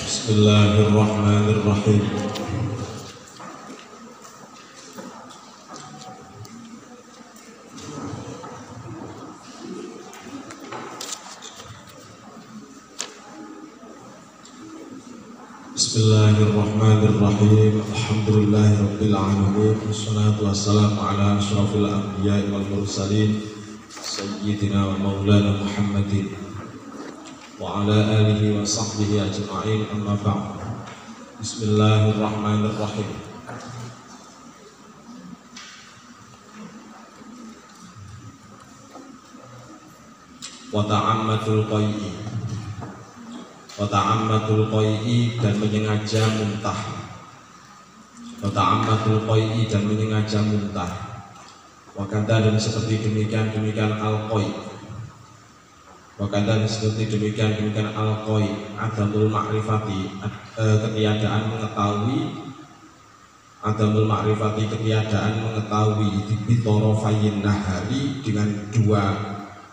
Bismillahirrahmanirrahim. Bismillahirrahmanirrahim. Alhamdulillahirabbil alamin. Wassalatu wassalamu ala asyrafil anbiya'i wal mursalin sayyidina wa maulana Muhammadin wa ala alihi wa sahbihi ajma'in, amma ba'd. Bismillahirrahmanirrahim. Wa ta'ammatul qai'i dan menyengaja muntah. Wa ta'ammatul qai'i dan menyengaja muntah. Wa kata dan seperti demikian al-qai'. Wa kata dan seperti demikian al-qai', adamul ma'rifati, ketiadaan mengetahui di torofayin nahari, dengan dua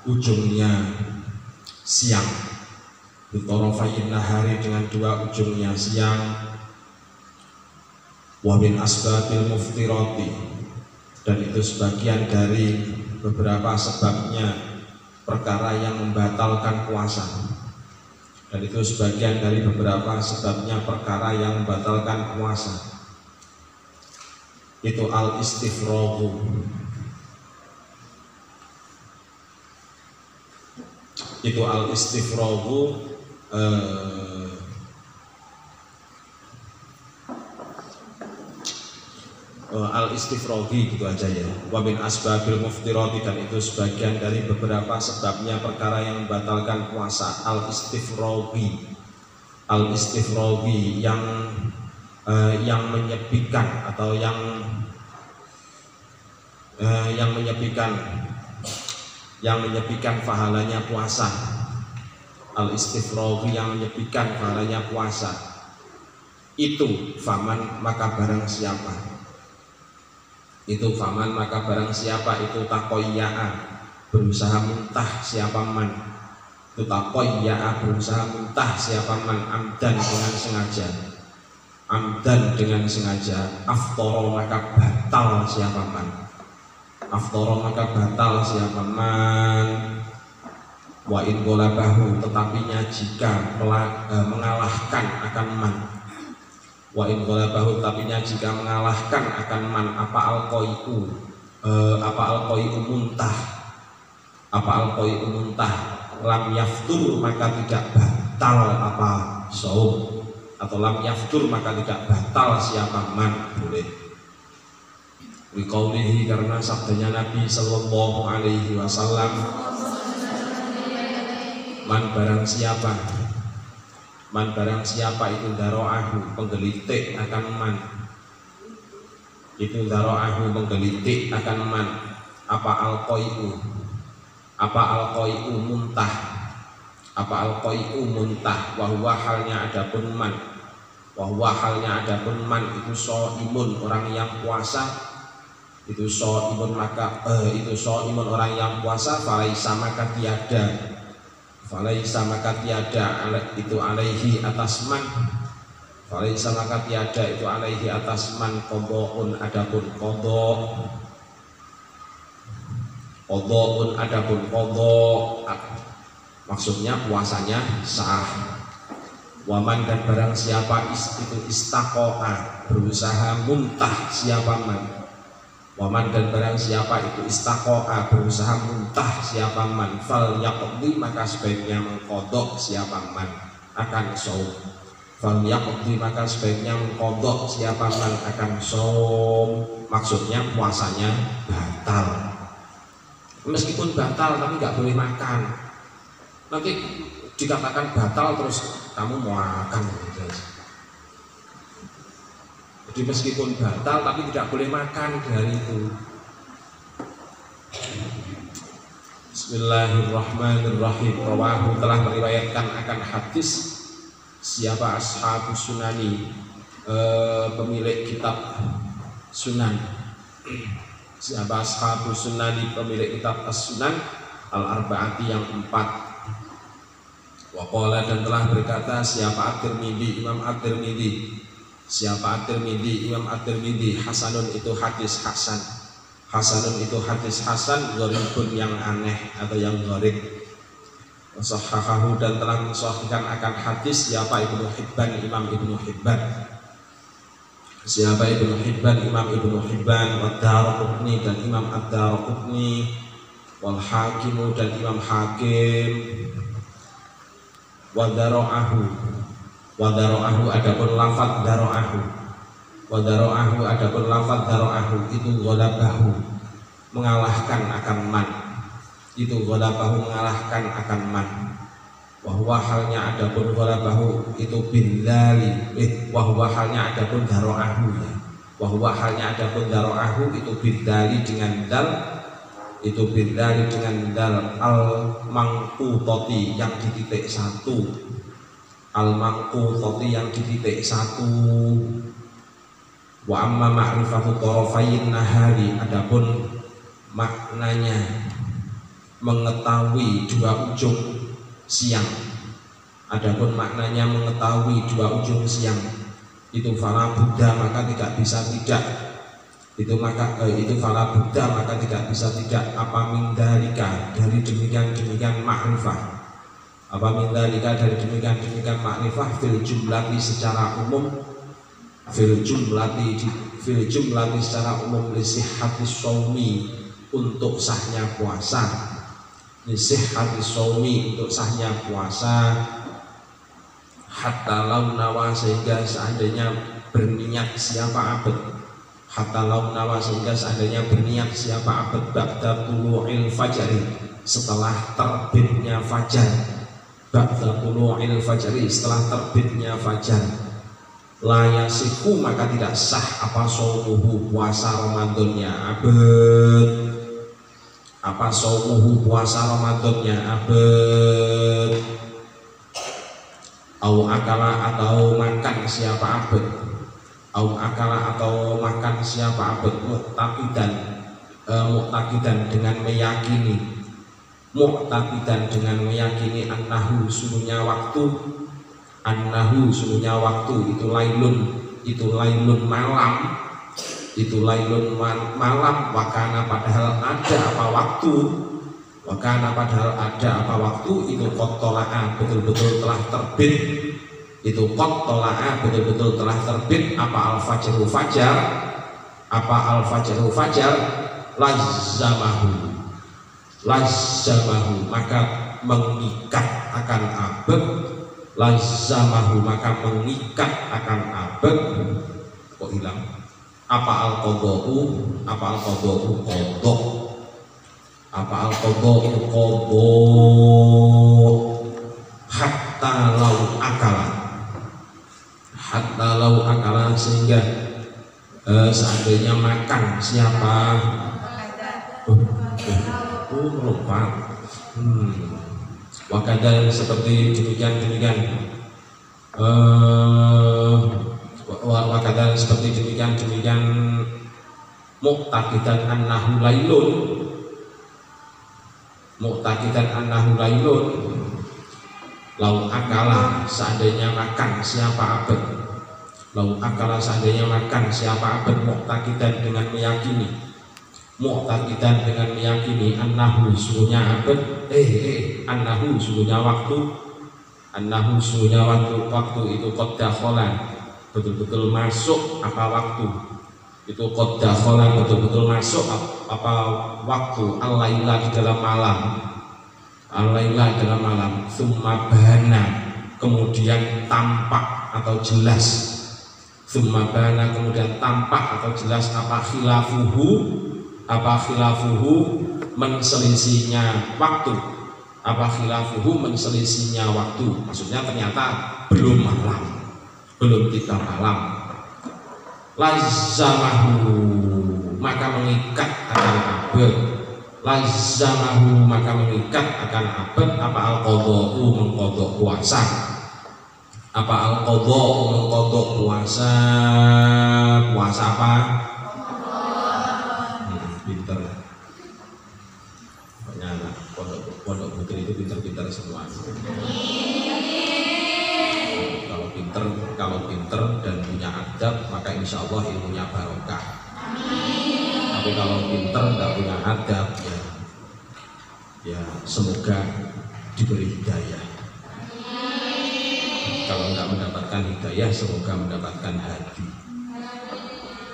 ujungnya siang. Bitorofayin nahari, dengan dua ujungnya siang. Wa min asbabil muftirati, dan itu sebagian dari beberapa sebabnya perkara yang membatalkan puasa. Dan itu sebagian dari beberapa sebabnya perkara yang membatalkan puasa. Itu al-istifraghu. Itu al-istifraghu, al-istifraghi, gitu aja ya. Wa min asbabil muftirati, dan itu sebagian dari beberapa sebabnya perkara yang membatalkan puasa. Al-istifraghi yang menyepikan atau yang menyepikan pahalanya puasa. Al-istifraghi yang menyepikan pahalanya puasa. Itu faman, maka barang siapa. Itu faman, maka barang siapa. Itu takoyya'a, berusaha muntah siapa man. Itu takoyya'a, berusaha muntah siapa man, amdan, dengan sengaja. Amdan, dengan sengaja. Aftoro, maka batal siapa man. Aftoro, maka batal siapa man. Wa in golabahu, tetapinya jika mengalahkan akan man. Wa in golabahu, tetapinya jika mengalahkan akan man. Apa al-qai'u muntah. Apa al-qai'u muntah. Lam yaftur, maka tidak batal apa saum. Atau lam yaftur, maka tidak batal siapa man. Boleh. Liqaulihi, karena sabdanya Nabi sallallahu alaihi wasallam, man barang siapa itu daro'ahu, penggelitik akan man. Itu daro'ahu, penggelitik akan man. Apa al-qai'u muntah. Apa al-qai'u muntah. Wahuwa halnya adapun man. Wahuwa halnya adapun man. Itu sho'imun, orang yang puasa. Itu sho'imun orang yang puasa. Falaisa, maka tiada. Falaisa, maka tiada. Itu alaihi, atas man. Falaisa, maka tiada. Itu alaihi, atas man. Qadha'un, adapun qadha'. Qadha'un, adapun qadha'. Maksudnya puasanya sah. Waman, dan barang siapa itu istaqo'a, berusaha muntah siapa man. Waman, dan barang siapa itu istaqo'a, berusaha muntah siapa man. Fal yaqdi, maka sebaiknya mengkodok siapa man akan saum. Fal yaqdi, maka sebaiknya mengkodok siapa man akan saum. Maksudnya puasanya batal. Meskipun batal tapi nggak boleh makan. Nanti dikatakan batal terus kamu mau makan gitu. Jadi meskipun batal tapi tidak boleh makan dari itu. Bismillahirrahmanirrahim. Rawahu, telah meriwayatkan akan hadis siapa ashabus sunani, pemilik kitab sunan. Siapa ashabus sunani, pemilik kitab as-sunan al-arba'ati, yang 4. Waqala dan telah berkata siapa At-Tirmidzi, Imam At-Tirmidzi. Siapa At-Tirmidzi, Imam At-Tirmidzi, hasanun itu hadis hasan. Hasanun itu hadis hasan, gharibun yang aneh atau yang gharib. Sahahahu dan telah mensahihkan akan hadis siapa Ibnu Hibban, Imam Ibnu Hibban. Siapa Ibnu Hibban, Imam Ibnu Hibban, Ad-Daraqutni dan Imam Ad-Daraqutni, wal Hakimu dan Imam Hakim, wadara'ahu. Wadara'ahu adapun lafaz dara'ahu. Wadara'ahu adapun lafaz dara'ahu itu ghalabahu, mengalahkan akan man. Itu ghalabahu mengalahkan akan man. Wahwa halnya adapun ghalabahu itu bindali. Wahwa halnya adapun dara'ahu ya. Wahwa halnya adapun dara'ahu itu bindali dengan dal. Itu bindali dengan dal al-mangqutati yang di titik satu. Al-mangqutati yang di titik satu. Wa amma ma'rifatu tarafayin nahari adapun maknanya mengetahui dua ujung siang. Adapun maknanya mengetahui dua ujung siang itu fala buddha maka tidak bisa tidak. Itu fala buddha maka tidak bisa tidak apa min dalika dari demikian ma'rifah. Apa min dalika dari demikian ma'rifah fil jumlati secara umum. Fil jumlati secara umum lisihhatis shaumi untuk sahnya puasa. Lisihhatis shaumi untuk sahnya puasa. Hatta lau nawa sehingga seandainya berniat siapa abad. Hatta lau nawa sehingga seandainya berniat siapa abad ba'da tulu'il fajri setelah terbitnya fajar. Ba'da tulu'il fajri setelah terbitnya fajar. La yasihu maka tidak sah apa shaumuhu puasa Ramadannya abad. Apa shaumuhu puasa Ramadannya abad. Au akala atau makan siapa abad. Au akala atau makan siapa abad mu'taqidan dengan meyakini. Mu'taqidan dengan meyakini annahu sungguhnya waktu. Annahu sungguhnya waktu itu lailun malam. Itu lailun malam. Wakana padahal ada apa waktu. Wakana padahal ada apa waktu. Itu qotola'a betul-betul telah terbit. Itu qotola'a betul-betul telah terbit. Apa al-fajru fajar. Apa al-fajru fajar. Lazamahu maka mengikat akan abad. Lazamahu maka mengikat akan abad. Kok hilang? Apa al-qadha'u qadha. Apa al-qadha'u qadha. Hatta lau akala sehingga seandainya makan siapa melompat. Wakadhan seperti demikian. Wakadhan seperti demikian mu'taqidan annahu lailun. Mu'taqidan annahu lailun. Lau akala seandainya makan siapa abad. Lau akala seandainya makan siapa abad mu'taqidan dengan meyakini. Mu'taqidan dengan meyakini annahu sungguhnya abad. Annahu sungguhnya waktu. Annahu sungguhnya waktu itu qad dakhala betul-betul masuk apa waktu. Itu qad dakhala betul-betul masuk apa waktu. Al-laila di dalam malam. Al-laila dalam malam. Tsumma bana kemudian tampak atau jelas. Tsumma bana kemudian tampak atau jelas apa khilafuhu menselisihnya waktu. Apa khilafuhu menselisihnya waktu. Maksudnya ternyata belum malam, belum tiba malam. Lazamahu maka mengikat akan abad. Lazamahu maka mengikat akan abad. Apa al-qadha'u mengqadha puasa. Apa al-qadha'u mengqadha puasa. Puasa apa? Pinter. Pokoknya anak pondok putri itu pinter-pinter semua. insya Allah ilmunya barokah. Tapi kalau pinter nggak punya adab ya semoga diberi hidayah. Kalau nggak mendapatkan hidayah, semoga mendapatkan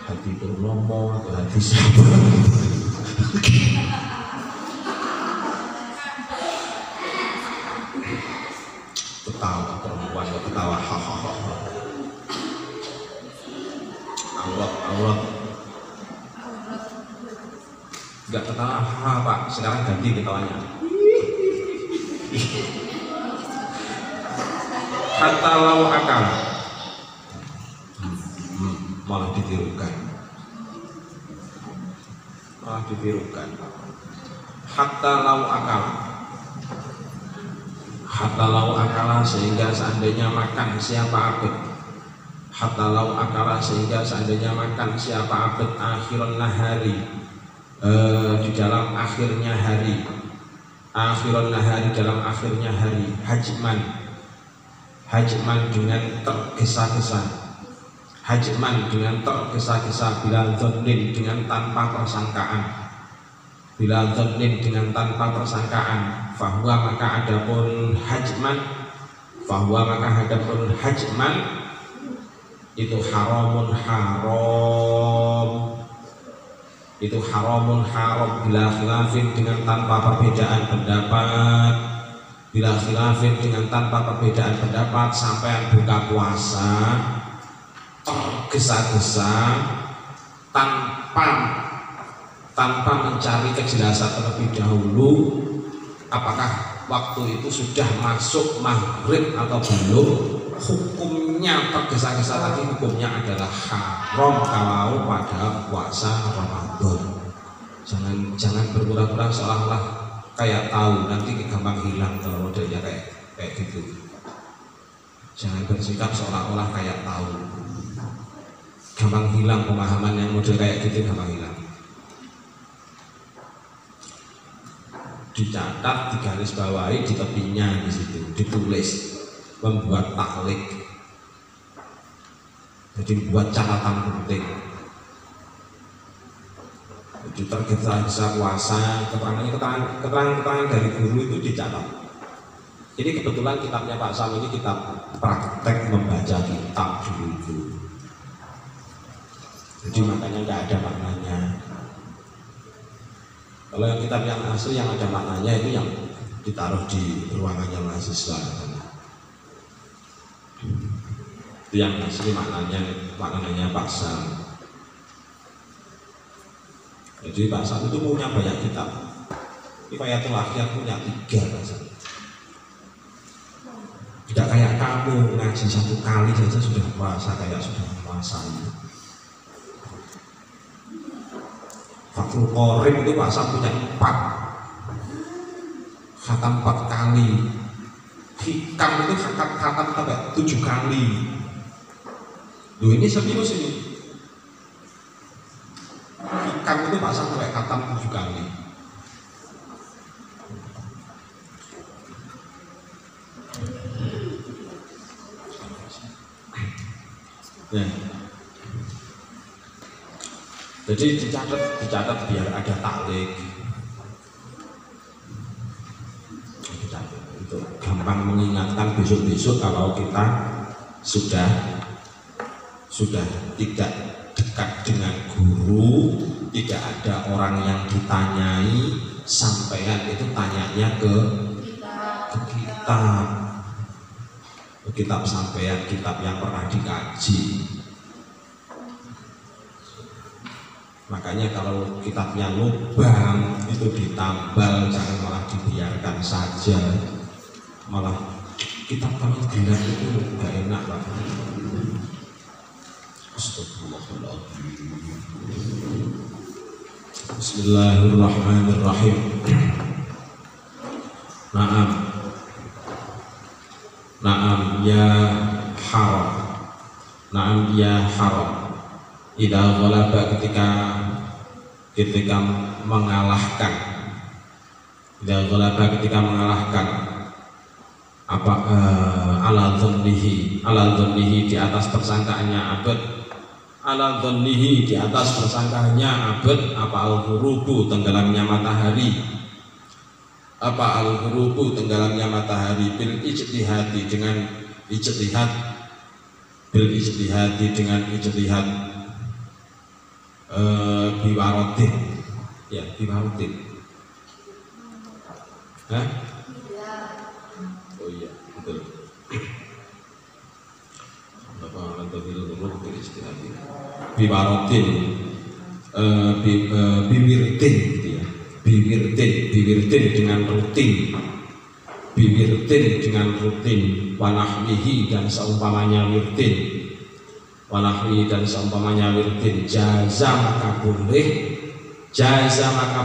hati Purnomo atau hati siapa. Ketawa perempuan, ketawa hahaha. Allah nggak ketawa Pak, sekarang ganti ketawanya. Hatta lau akal, malah ditirukan. Hatta lau akal, sehingga seandainya makan siapa abad. Hatta lau akal, sehingga seandainya makan siapa abad akhiran nahari, di dalam akhirnya hari. Akhiran nahari, dalam akhirnya hari. Hajman dengan tergesa-gesa. Hajman dengan tergesa-gesa. Bila dzannin, dengan tanpa persangkaan. Bila dzannin, dengan tanpa persangkaan. Fahuwa, maka adapun hajman. Fahuwa, maka adapun hajman itu haramun haram. Itu haramun haram. Bila khilafin, dengan tanpa perbedaan pendapat. Bila khilafin, dengan tanpa perbedaan pendapat. Sampai buka puasa tergesa-gesa tanpa mencari kejelasan terlebih dahulu apakah waktu itu sudah masuk maghrib atau belum. Hukumnya tergesa-gesa tadi, hukumnya adalah haram kalau pada puasa Ramadan. Jangan berpura-pura seolah-olah kayak tahu, nanti gampang hilang kalau modelnya kayak gitu. Jangan bersikap seolah-olah kayak tahu, gampang hilang pemahaman yang model kayak gitu, gampang hilang. Dicatat, digarisbawahi, di tepinya di situ ditulis, membuat taklik. Jadi buat catatan penting. Jadi tergesa-gesa puasa, keterangan dari guru itu dicatat. Ini kebetulan kitabnya Pak Sam ini kitab praktek membaca kitab dulu. Jadi makanya nggak ada maknanya. Kalau yang kitab yang asli yang ada maknanya itu yang ditaruh di ruangannya mahasiswa. Itu yang asli maknanya Pak Sam. Jadi Pak Sam itu punya banyak kitab. Kifayatul Akhir punya 3 Pak Sam. Tidak kayak kamu ngaji 1 kali saja sudah puasa, kayak sudah menguasai. Fathul Qorib itu Pak Sam punya 4, khatam 4 kali. Hikam itu khatam sampai 7 kali. Loh ini serius ini. Hikam itu Pak Sam sampai khatam 7 kali. Ya. Jadi dicatat biar ada taklik. Itu gampang mengingatkan besok-besok kalau kita sudah tidak dekat dengan guru, tidak ada orang yang ditanyai, sampean itu tanyanya ke kitab sampean, kitab yang pernah dikaji. Makanya kalau kitabnya lubang itu ditambal, jangan malah dibiarkan saja. Malah kitab kami gelap itu nggak enak Pak. Astagfirullahaladzim. Bismillahirrahmanirrahim. Naam ya haram. Naam ya haram. Idza ghalaba, ketika mengalahkan. Idza ghalaba, ketika mengalahkan apa ala dzannihi di atas persangkaannya abad, ala dhannihi di atas persangkaannya abad apa al-ghurubu tenggelamnya matahari, apa al-ghurubu tenggelamnya matahari bil ijtihadi dengan ijtihad, bil ijtihadi dengan ijtihad biwarotin, ya biwarotin. Hah? Oh iya betul. Biwarotin biwirtin gitu ya, biwirtin dengan rutin, biwirtin dengan rutin, wanahwihi dan seumpamanya wirtin, wanahwihi dan seumpamanya wirtin, jaza maka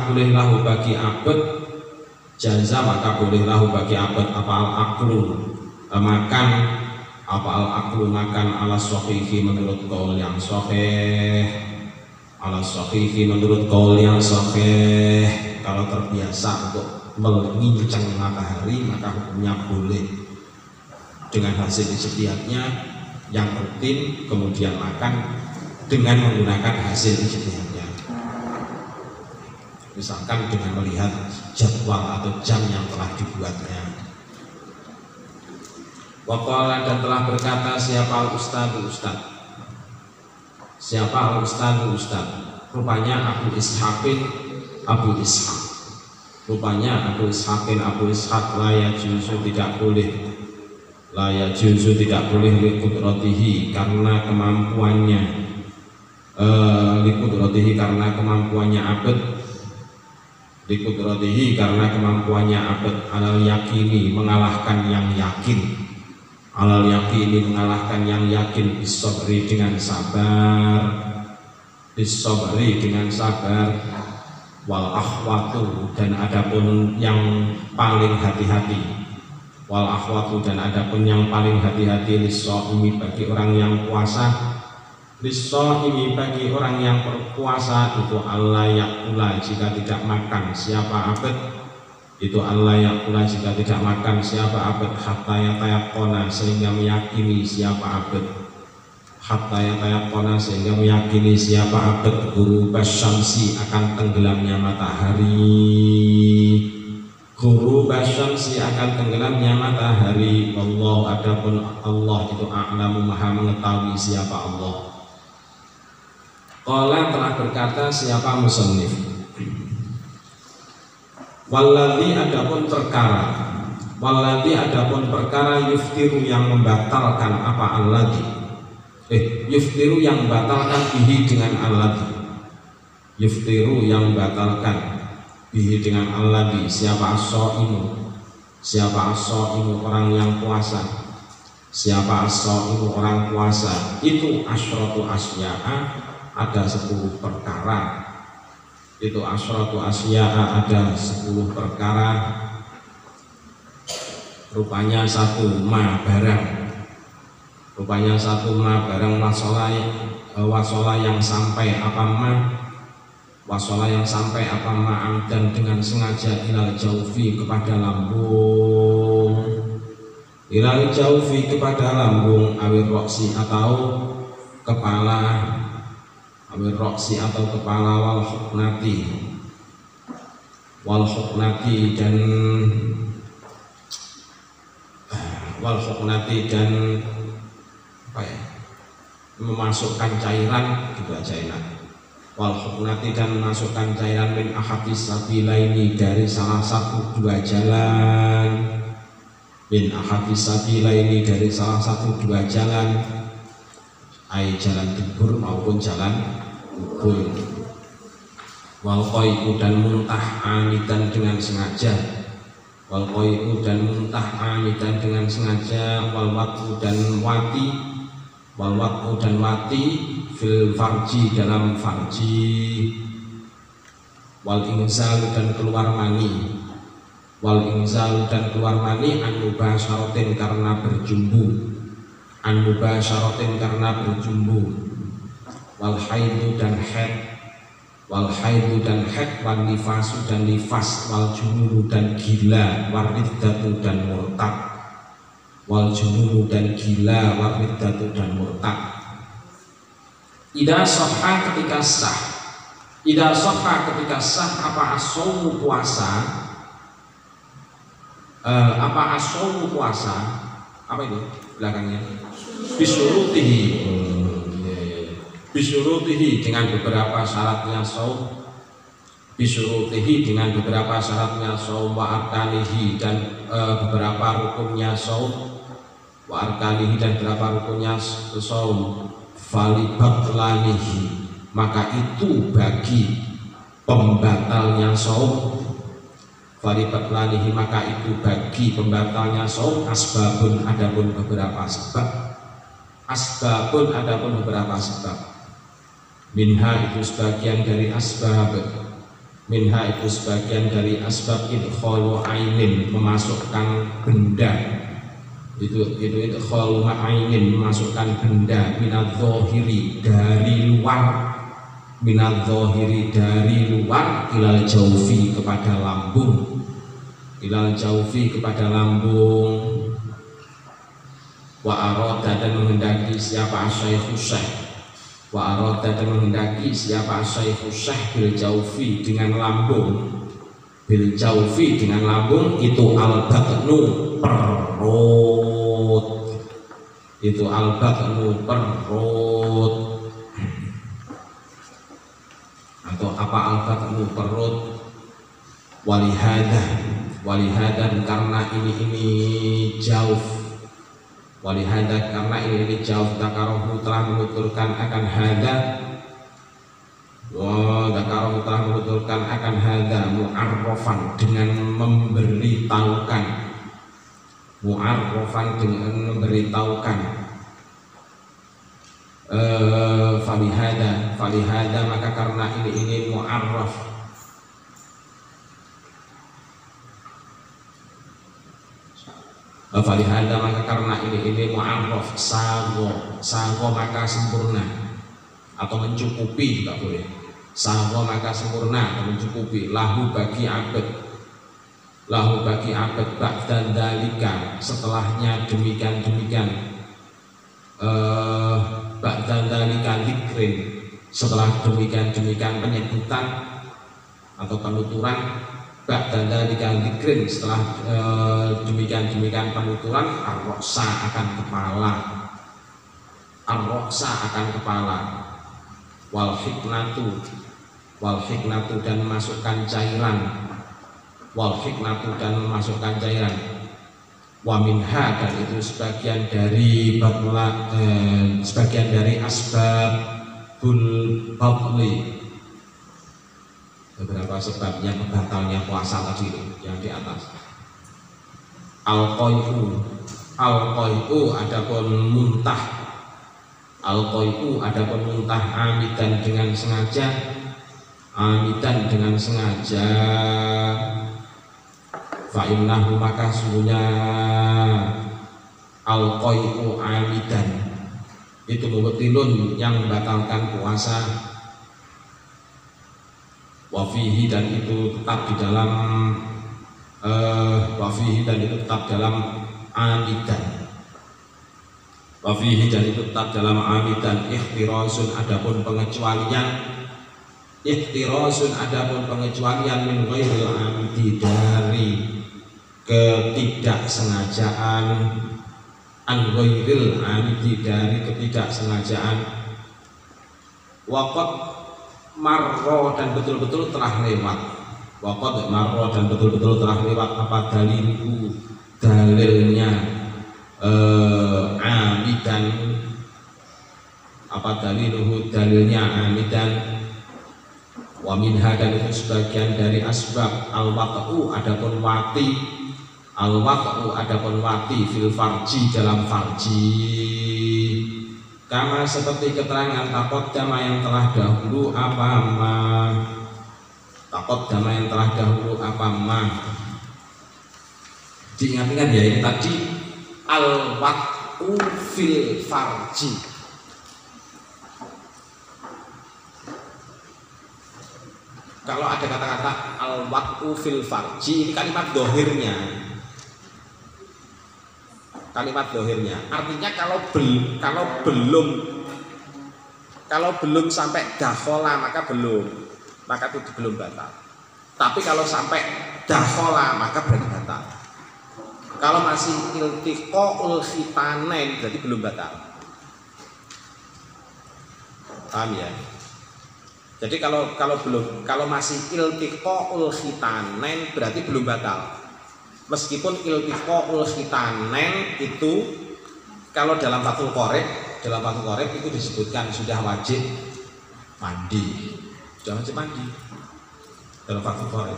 boleh lahu bagi abad, jaza maka boleh lahu bagi abad apa al-aklu makan, apa al-aklu makan ala sahihi menurut qaul yang sahih, ala sahihi menurut qaul yang sahih. Kalau terbiasa untuk mengincang matahari maka hukumnya boleh dengan hasil ijtihadnya yang rutin, kemudian makan dengan menggunakan hasil ijtihadnya, misalkan dengan melihat jadwal atau jam yang telah dibuatnya. Waqala dan telah berkata siapa al-ustadz, siapa al-ustadz, rupanya Abu Ishaqin, Abu Ishaq, rupanya Abu Ishaqin, Abu Ishaq la yajuzu tidak boleh, la yajuzu tidak boleh liqudratihi karena kemampuannya, liqudratihi karena kemampuannya abad, liqudratihi karena kemampuannya abad alal yakini mengalahkan yang yakin, alal yakini mengalahkan yang yakin, bisobri dengan sabar, bisobri dengan sabar, wal akhwatu dan adapun yang paling hati-hati, wal akhwatu dan adapun yang paling hati-hati lissoimi bagi orang yang puasa, lissoimi bagi orang yang berpuasa itu Allah yakula jika tidak makan siapa abad, itu Allah yakula jika tidak makan siapa abad, hatta yatayaqona sehingga meyakini siapa abad, hatta yatayaqona sehingga meyakini siapa abad guru basyamsi akan tenggelamnya matahari, guru basyamsi akan tenggelamnya matahari. Allah adapun Allah itu a'lamu maha mengetahui siapa Allah. Qala telah berkata siapa musannif, walladzi adapun perkara, walladzi adapun perkara yuftiru yang membatalkan apa alladzi, yuftiru yang membatalkan bihi dengan alladzi, yuftiru yang membatalkan bihi dengan alladzi siapa as-shaimu, siapa as-shaimu orang yang puasa, siapa as-shaimu orang puasa, itu asyratu asya'a ada 10 perkara, itu asyratu asya'a ada 10 perkara, rupanya satu ma barang, rupanya satu ma barang wasola yang sampai apa ma, wasola yang sampai apa ma dan dengan sengaja ilal jaufi kepada lambung, ilal jaufi kepada lambung, awir roksi atau kepala, awir roksi atau kepala, wal huknati, wal huknati dan wal huknati dan apa ya, memasukkan cairan juga cairan, wal huknati dan memasukkan cairan min ahadis sabilaini dari salah satu dua jalan, min ahadis sabilaini dari salah satu dua jalan, ai jalan dubur maupun jalan kubur, wal qai'u dan muntah amidan dengan sengaja, wal qai'u dan muntah amidan dengan sengaja, wal watu dan wati, wal watu dan wati fil farji dalam farji, wal inzal dan keluar mani, wal inzal dan keluar mani an mubasyaratin karena berjumbu, an mubasyaratin karena berjumbu, wal haidu dan haid, wal haidu dan haid, wal nifasu dan nifas, wal jununu dan gila, wal riddatu dan murtad, wal jununu dan gila, wal riddatu dan murtad. Ida sahha ketika sah. Ida sahha ketika sah apa as-shaumu puasa? Apa as-shaumu puasa? Apa itu belakangnya? Bisyurutihi. Bisyurutihi dengan beberapa syaratnya shaum. Bisyurutihi dengan beberapa syaratnya shaum wa arkanihi dan beberapa rukunnya shaum. Wa arkanihi dan beberapa rukunnya shaum. Falibatlanihi, maka itu bagi pembatalnya shaum. Falibatlanihi, maka itu bagi pembatalnya shaum asbabun, adapun beberapa sebab. Asbabun, adapun beberapa sebab. Minha itu sebagian dari asbab. Minha itu sebagian dari asbab idkhalu ainin, memasukkan benda. Itu idkhalu ainin, memasukkan benda minadz-dzahiri dari luar, minadz-dzahiri dari luar ilal jaufi kepada lambung, ilal jaufi kepada lambung. Wa arada dan menghendaki siapa asyaikhu syekh, wa arada dan menghendaki siapa asyaikhu syekh bil jaufi dengan lambung, bil jaufi dengan lambung itu al-batnu perut, itu al-batnu perut, atau apa al-batnu perut. Walihada karena ini jauh, walihada karena ini jauh dzakarahu telah menuturkan akan hada. Dzakarahu telah menuturkan akan hada mu'arrafan dengan memberitahukan, mu'arrafan dengan memberitahukan. Falihada maka karena ini mu'arraf. Falihada maka karena ini mu'arraf, sago maka sempurna atau mencukupi juga boleh. Sago maka sempurna atau mencukupi lahu bagi abad, lahu bagi abad ba'dan dalika setelahnya demikian ba'dan dalika dzikrin setelah demikian penyebutan atau penuturan. Ba'dan dalika dzikrin setelah demikian penuturan ar-ra'sa akan kepala, ar-ra'sa akan kepala. Wal hiknatu dan memasukkan cairan, wal hiknatu dan memasukkan cairan. Wa minha dan itu sebagian dari sebagian dari asbabul batli, beberapa sebabnya batalnya puasa tadi yang di atas. Al-qai'u adapun muntah, al-qai'u adapun muntah amidan dengan sengaja, amidan dengan sengaja. Fa innahu maka sungguhnya al-qai'u amidan itu mubtilun yang membatalkan puasa. Wafihi dan itu tetap di dalam wafihi dan itu tetap dalam amidan. Wafihi dan itu tetap dalam amidan. Ikhtirosun adapun pengecualian, ikhtirosun adapun pengecualian min ghairil amidi dari ketidaksengajaan, an ghairil amidi dari ketidaksengajaan. Waqad marro dan betul-betul telah lewat, waqad marro dan betul-betul telah lewat apa dalilku, dalilnya amidan, apa daliluhu dalilnya amidan. Wa minha dan itu sebagian dari asbab al-wat'u adapun wati, al-wat'u adapun wati fil farji dalam farji. Kama seperti keterangan taqaddama yang telah dahulu apa ma, taqaddama yang telah dahulu apa ma. Diingat-ingat ya, ini tadi al-wat'u fil farji. Kalau ada kata-kata al-wat'u fil farji, ini kalimat dohirnya, kalimat dohirnya artinya kalau belum Kalau belum sampai dakhola maka itu belum batal. Tapi kalau sampai dakhola maka berarti batal. Kalau masih iltiqaul khitanain berarti belum batal. Paham ya? Jadi kalau masih iltiqaul khitanain berarti belum batal. Meskipun iltiqaul khitanain itu kalau dalam Fathul Qorib itu disebutkan sudah wajib mandi. Sudah wajib mandi dalam Fathul Qorib.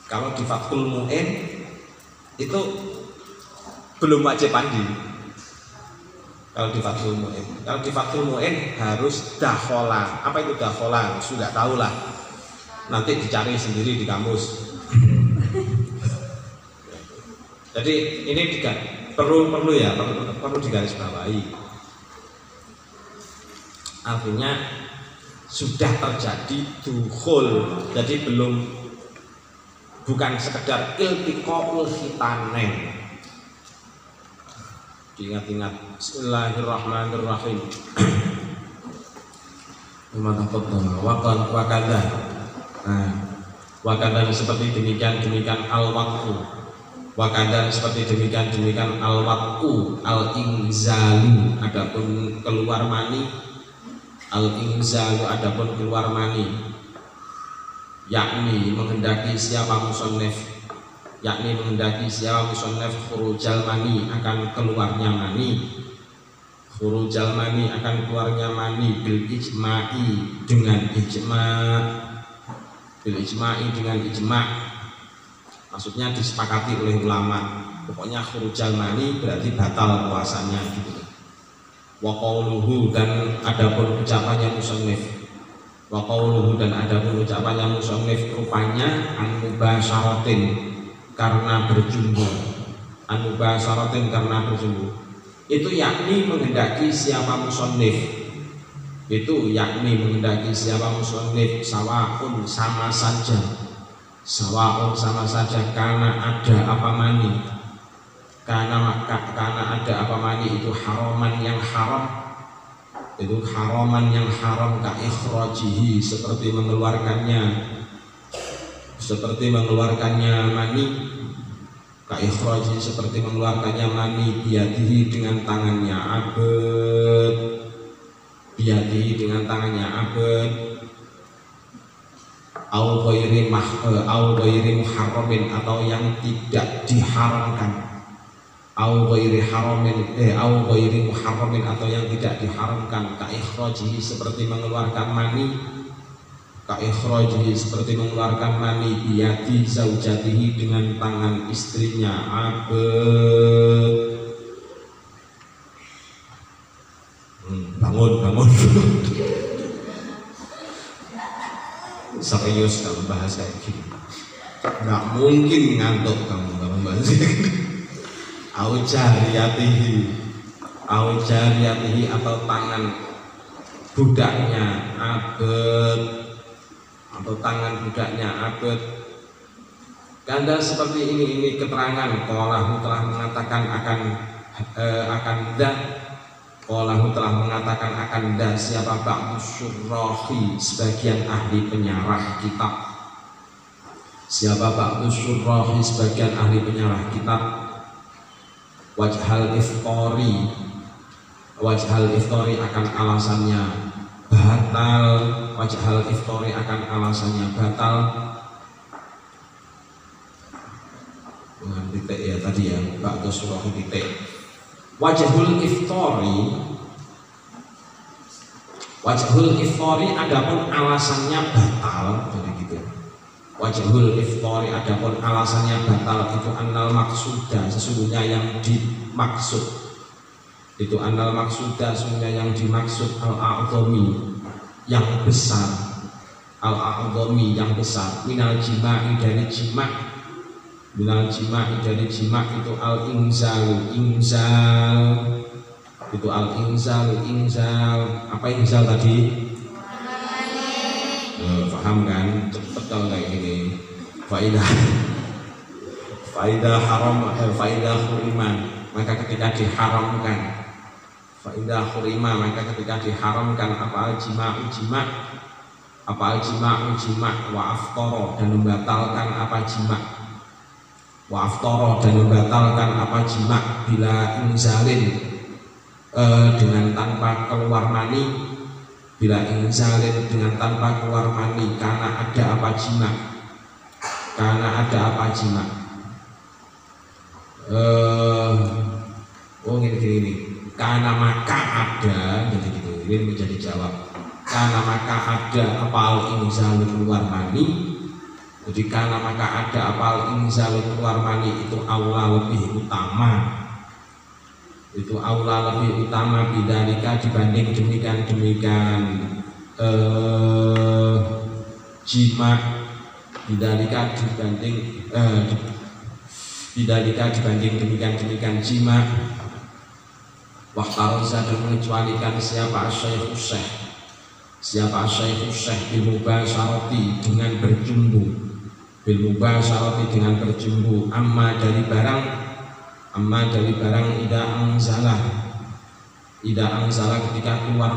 Kalau di Fathul Mu'in itu belum wajib mandi. Kalau di Fathul Mu'in harus dakhola. Apa itu dakhola? Sudah tahu lah. Nanti dicari sendiri di kamus. Jadi ini perlu digarisbawahi. Artinya sudah terjadi dukhul. Jadi bukan sekedar iltiqaul khitanain. Ingat-ingat. Bismillahirrahmanirrahim. Wakadhan seperti demikian al-waqtu. Wakadhan seperti demikian al-waqtu, al-inzalu adapun keluar mani, al-inzalu adapun keluar mani, yakni menghendaki siapa musannif khurujal mani akan keluarnya mani, bil ijma'i dengan ijma', maksudnya disepakati oleh ulama. Pokoknya khurujal mani berarti batal puasanya gitu. Wa qauluhu dan adapun ucapannya musannif, rupanya an-mubasyaratin karena berjumpa, itu yakni menghendaki siapa musannif, sawaun sama saja karena ada apa mani, itu haraman yang haram, ka ikhrajihi seperti mengeluarkannya mani, biyadihi dengan tangannya abad, au ghairi muharramin atau yang tidak diharamkan, au ghairi muharramin atau yang tidak diharamkan, ka ikhrajihi seperti mengeluarkan mani, biyadi zaujatihi dengan tangan istrinya abad. Bangun. Serius kalau bahas kayak gini, nggak mungkin ngantuk kamu kalau bahas ini. Au jariyatihi atau tangan budaknya abad, Kanda seperti ini keterangan. Qalahu telah mengatakan akan siapa ba'du syurrahi sebagian ahli penyarah kitab. Wajhal iftori akan alasannya batal, dengan titik ya tadi ya, ba'du syurrahi titik. Wajhul iftori adapun alasannya batal, jadi gitu. Wajhul iftori adapun alasannya batal itu annal maksuda sesungguhnya yang dimaksud, al-a'dhami yang besar, minal jima'i dari jima' itu al-inzal. Apa inzal tadi? Paham kan? Cepet kalau kayak gini. Faidah huriman, maka ketika diharamkan, Fa idza hurima, maka ketika diharamkan apa al-jima'u jima' wa aftara, dan membatalkan apa jima' wa aftara, dan membatalkan apa jima' bila inzalin, dengan tanpa keluar mani, bila inzalin dengan tanpa keluar mani, karena ada apa jima' gini karena maka ada, jadi gitu ini menjadi jawab, karena maka ada apa al-inzalin keluar mani. Jadi karena maka ada apa al-inzalin keluar mani itu aula lebih utama, bidzalika dibanding demikian jima, bidzalika dibanding demikian jima. Wahtaroza, dan mengecualikan siapa asyaikhus syekh bil mubasyarati, dengan berjumbu, amma dari barang ida angzala ketika keluar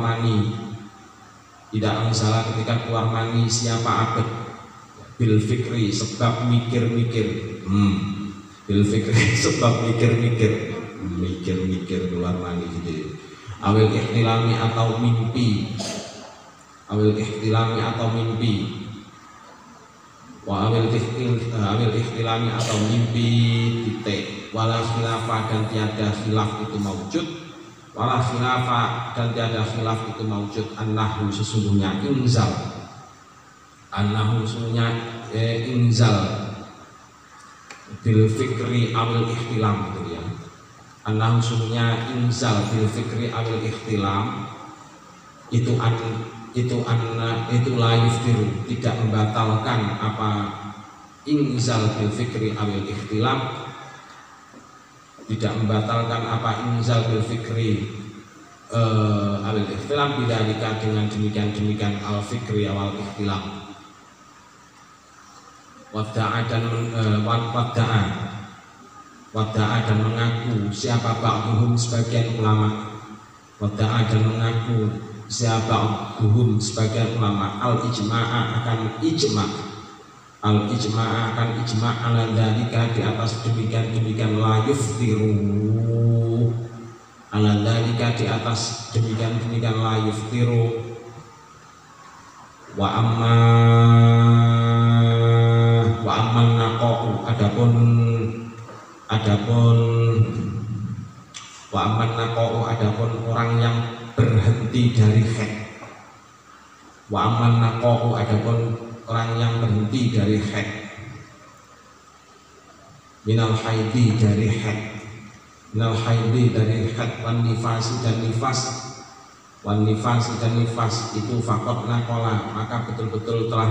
mani, siapa abad bil fikri, sebab mikir-mikir, mikir keluar mani gitu. Awil ihtilami atau mimpi, wa awil ihtilami atau mimpi titik. Wala khilafah, dan tiada khilaf itu maujud, annahu sesungguhnya inzal bil fikri awil ihtilam, gitu ya. Annahu sesungguhnya inzal bil fikri awil ihtilam itu la yuftiru, tidak membatalkan apa inzal bil fikri awil ihtilam, awil ihtilam bidzalika, dengan demikian al fikri awal ihtilam. Wada'a dan mengaku siapa ba'duhum sebagian ulama, al-ijma'a akan ijma' ala dzalika, di atas demikian la yuftiru, ala dzalika di atas demikian la yuftiru. Wa amman naqa'u, adapun orang yang berhenti dari haid, minal haidi dari haid, wan nifasi dan nifas itu fakot nakola, maka betul-betul telah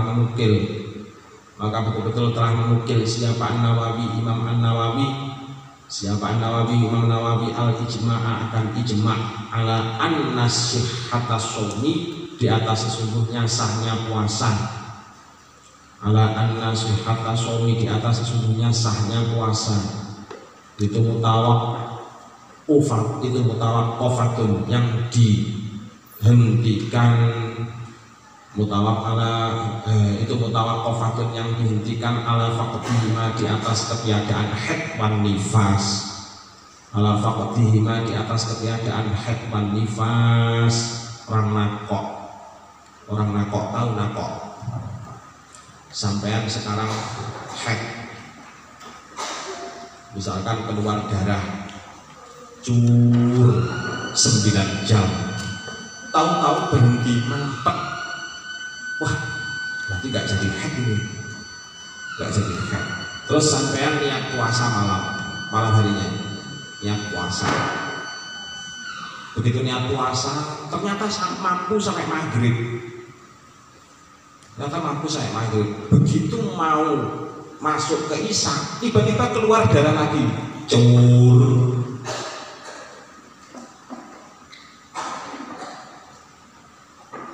menukil siapa Imam An-Nawawi al-ijma'a akan ijma' ala an-nasihhata shaumi, di atas sesungguhnya sahnya puasa, itu mutawaqqafatun, yang dihentikan, yang dihentikan ala faqdihima, di atas ketiadaan haid wan nifas, orang nakok tahu nakok. Sampean sekarang haid, misalkan keluar darah 9 jam, tahu-tahu berhenti mentek, wah berarti nggak jadi haid ini, terus sampean niat puasa malam harinya, niat puasa, begitu niat puasa ternyata mampu sampai maghrib, begitu mau masuk ke isya tiba-tiba keluar darah lagi,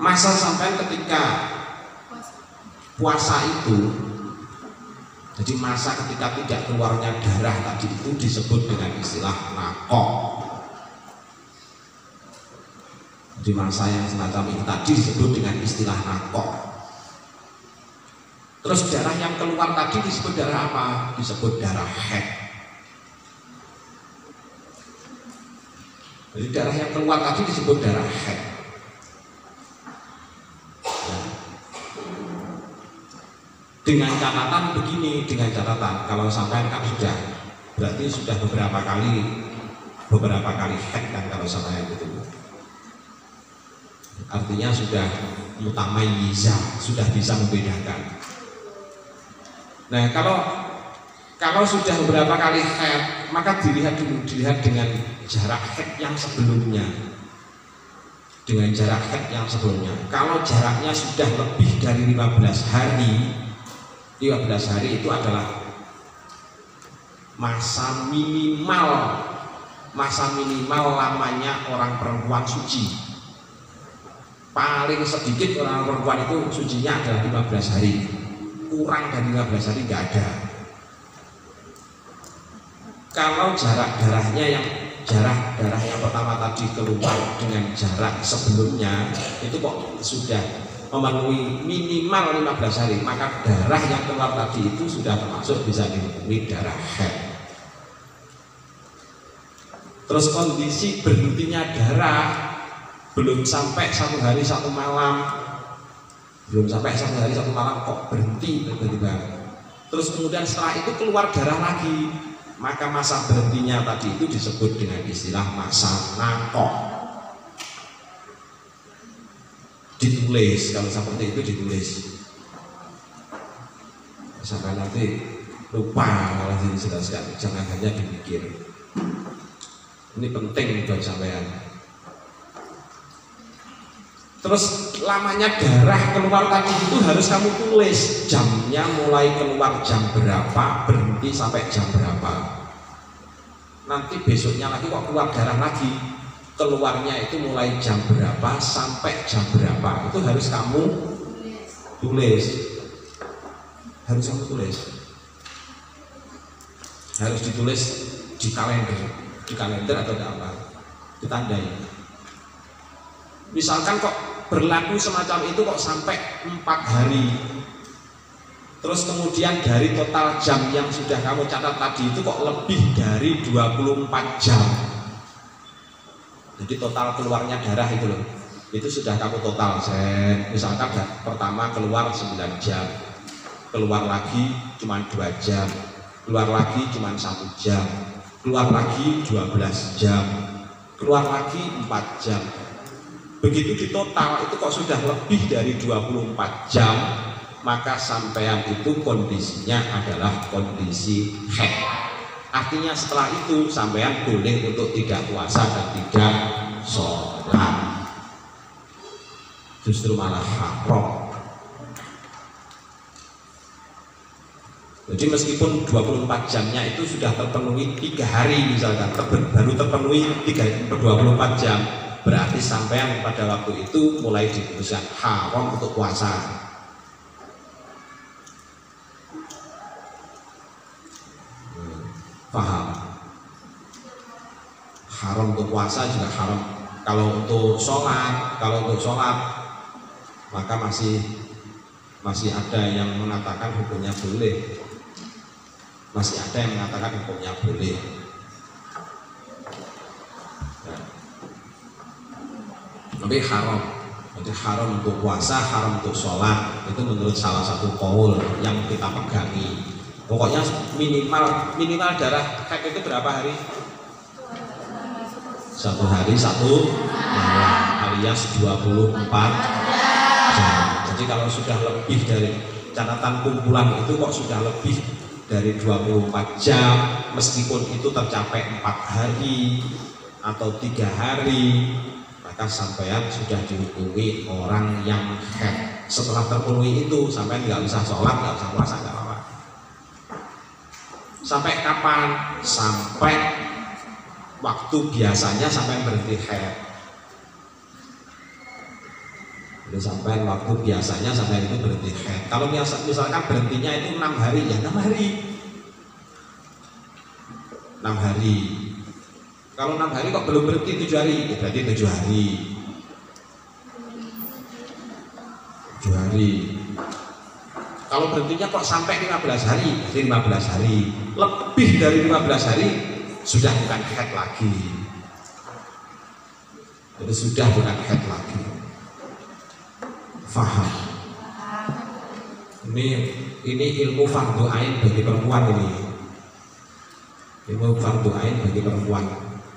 masa sampai ketika puasa itu, jadi masa ketika tidak keluarnya darah tadi itu disebut dengan istilah nakok. Di masa yang semacam ini tadi disebut dengan istilah nakok. Terus darah yang keluar tadi disebut darah apa? Disebut darah haid. Jadi darah yang keluar tadi disebut darah haid. Dengan catatan begini, dengan catatan kalau sampai kan sudah berarti sudah beberapa kali haid kan kalau sampai itu. Artinya sudah mutamayyiza, sudah bisa membedakan. Nah, kalau sudah beberapa kali haid, maka dilihat dengan jarak haid yang sebelumnya. Dengan jarak haid yang sebelumnya. Kalau jaraknya sudah lebih dari 15 hari, 15 hari itu adalah masa minimal lamanya orang perempuan suci. Paling sedikit orang perempuan itu sucinya adalah 15 hari. Kurang dari 15 hari nggak ada. Kalau jarak darah yang pertama tadi keluar dengan jarak sebelumnya itu kok sudah memenuhi minimal 15 hari, maka darah yang keluar tadi itu sudah termasuk bisa dihukumi darah haid. Terus kondisi berhentinya darah belum sampai 1 hari 1 malam, kok berhenti tiba-tiba. Terus kemudian setelah itu keluar darah lagi, maka masa berhentinya tadi itu disebut dengan istilah masa nakok. Ditulis, kalau seperti itu ditulis. Sampai nanti lupa kalau dijelaskan, jangan hanya dipikir. Ini penting buat sampean. Terus lamanya darah keluar tadi itu harus kamu tulis jamnya, mulai keluar jam berapa, berhenti sampai jam berapa. Nanti besoknya lagi kok keluar darah lagi, keluarnya itu mulai jam berapa sampai jam berapa, itu harus kamu tulis. Harus kamu tulis. Harus ditulis di kalender atau apa, ditandai. Misalkan kok berlaku semacam itu kok sampai 4 hari, terus kemudian dari total jam yang sudah kamu catat tadi itu kok lebih dari 24 jam. Jadi total keluarnya darah itu loh, itu sudah kamu total. Misalkan pertama keluar 9 jam, keluar lagi cuma 2 jam, keluar lagi cuma 1 jam, keluar lagi 12 jam, keluar lagi 4 jam. Begitu di total itu kok sudah lebih dari 24 jam, maka sampean itu kondisinya adalah kondisi haid. Artinya setelah itu sampean boleh untuk tidak puasa dan tidak sholat. Justru malah haram. Jadi meskipun 24 jamnya itu sudah terpenuhi 3 hari misalkan, baru terpenuhi 24 jam, berarti sampean pada waktu itu mulai diputuskan haram untuk puasa. Paham? Haram untuk puasa juga haram. Kalau untuk sholat maka masih ada yang mengatakan hukumnya boleh. Tapi haram. Jadi haram untuk puasa, haram untuk sholat. Itu menurut salah satu qaul yang kita pegangi. Pokoknya minimal darah haid itu berapa hari? 1 hari 1 malam alias 24 jam. Jadi kalau sudah lebih dari catatan kumpulan itu kok sudah lebih dari 24 jam, meskipun itu tercapai 4 hari atau 3 hari, maka sampean sudah dihukumi orang yang haid. Setelah terpenuhi itu sampean nggak usah sholat, nggak usah puasa, nggak apa-apa. Sampai kapan? Sampai waktu biasanya sampean berhenti haid. Jadi sampean waktu biasanya sampean itu berhenti haid. Kalau misalkan berhentinya itu 6 hari, ya 6 hari. 6 hari. Kalau 6 hari kok belum berhenti 7 hari, ya berarti 7 hari. 2 hari. Kalau berhentinya kok sampai 15 hari, jadi 15 hari. Lebih dari 15 hari sudah bukan haid lagi. Jadi sudah bukan haid lagi. Faham? Ini ilmu fardu ain bagi perempuan ini. Ilmu fardu ain bagi perempuan.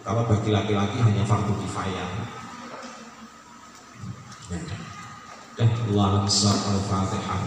Kalau bagi laki-laki hanya fardu kifayah. Ya. Allahumma shalli al-Fatihah.